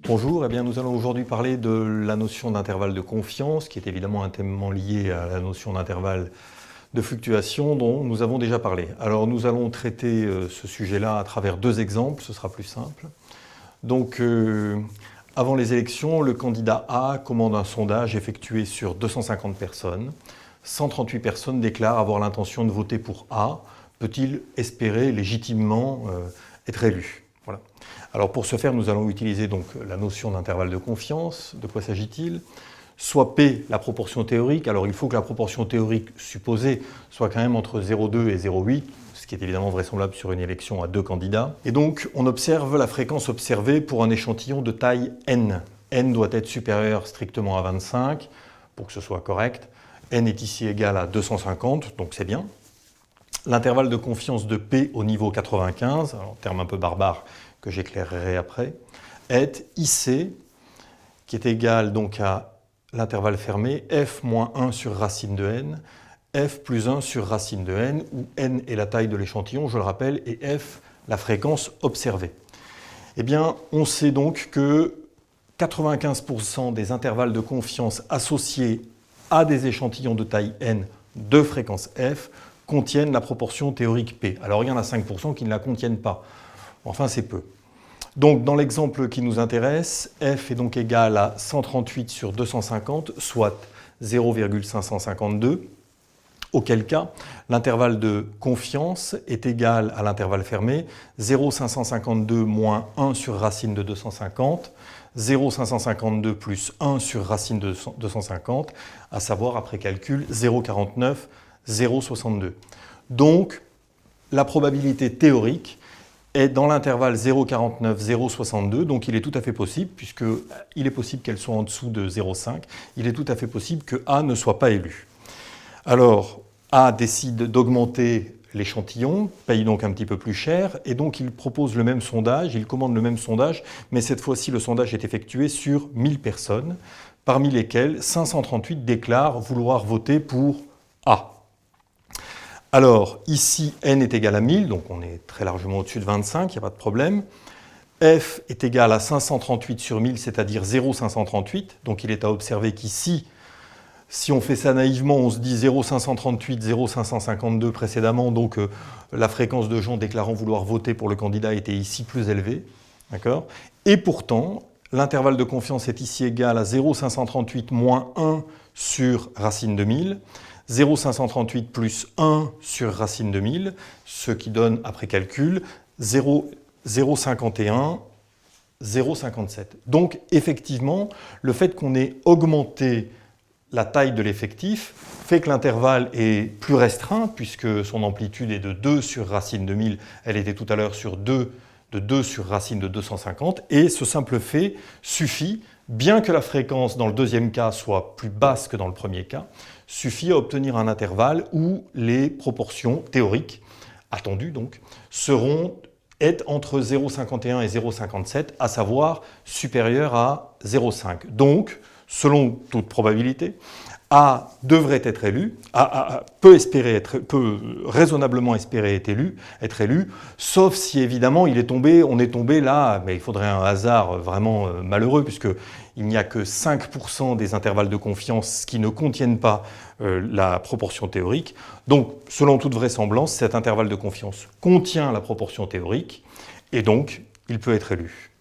Bonjour, eh bien, nous allons aujourd'hui parler de la notion d'intervalle de confiance, qui est évidemment intimement liée à la notion d'intervalle de fluctuation dont nous avons déjà parlé. Alors nous allons traiter ce sujet-là à travers deux exemples, ce sera plus simple. Donc avant les élections, le candidat A commande un sondage effectué sur 250 personnes. 138 personnes déclarent avoir l'intention de voter pour A. Peut-il espérer légitimement être élu ? Voilà. Alors pour ce faire, nous allons utiliser donc la notion d'intervalle de confiance. De quoi s'agit-il ? Soit P, la proportion théorique. Alors il faut que la proportion théorique supposée soit quand même entre 0,2 et 0,8, ce qui est évidemment vraisemblable sur une élection à deux candidats. Et donc on observe la fréquence observée pour un échantillon de taille n. N doit être supérieur strictement à 25 pour que ce soit correct. N est ici égal à 250, donc c'est bien. L'intervalle de confiance de P au niveau 95, alors terme un peu barbare que j'éclairerai après, est IC, qui est égal donc à l'intervalle fermé, f moins 1 sur racine de n, f plus 1 sur racine de n, où n est la taille de l'échantillon, je le rappelle, et f la fréquence observée. Eh bien, on sait donc que 95% des intervalles de confiance associés à des échantillons de taille n de fréquence f contiennent la proportion théorique P. Alors il y en a 5% qui ne la contiennent pas. Enfin, c'est peu. Donc dans l'exemple qui nous intéresse, f est donc égal à 138 sur 250, soit 0,552, auquel cas l'intervalle de confiance est égal à l'intervalle fermé, 0,552 moins 1 sur racine de 250, 0,552 plus 1 sur racine de 250, à savoir, après calcul, 0,49, 0,62. Donc, la probabilité théorique est dans l'intervalle 0,49, 0,62, donc il est tout à fait possible, puisqu'il est possible qu'elle soit en dessous de 0,5, il est tout à fait possible que A ne soit pas élu. Alors, A décide d'augmenter l'échantillon, paye donc un petit peu plus cher, et donc il propose le même sondage, il commande le même sondage, mais cette fois-ci le sondage est effectué sur 1000 personnes, parmi lesquelles 538 déclarent vouloir voter pour A. Alors, ici, n est égal à 1000, donc on est très largement au-dessus de 25, il n'y a pas de problème. F est égal à 538 sur 1000, c'est-à-dire 0,538, donc il est à observer qu'ici, si on fait ça naïvement, on se dit 0,538, 0,552 précédemment, donc la fréquence de gens déclarant vouloir voter pour le candidat était ici plus élevée. D'accord ? Et pourtant, l'intervalle de confiance est ici égal à 0,538 moins 1 sur racine de 1000, 0,538 plus 1 sur racine de 1000, ce qui donne, après calcul, 0,51, 0,57. Donc, effectivement, le fait qu'on ait augmenté la taille de l'effectif fait que l'intervalle est plus restreint, puisque son amplitude est de 2 sur racine de 1000, elle était tout à l'heure de 2 sur racine de 250, et ce simple fait suffit, bien que la fréquence dans le deuxième cas soit plus basse que dans le premier cas, suffit à obtenir un intervalle où les proportions théoriques, attendues donc, être entre 0,51 et 0,57, à savoir supérieures à 0,5. Donc, selon toute probabilité, A devrait être élu, peut raisonnablement espérer être élu, sauf si évidemment on est tombé là, mais il faudrait un hasard vraiment malheureux, puisqu'il n'y a que 5% des intervalles de confiance qui ne contiennent pas la proportion théorique. Donc, selon toute vraisemblance, cet intervalle de confiance contient la proportion théorique, et donc il peut être élu.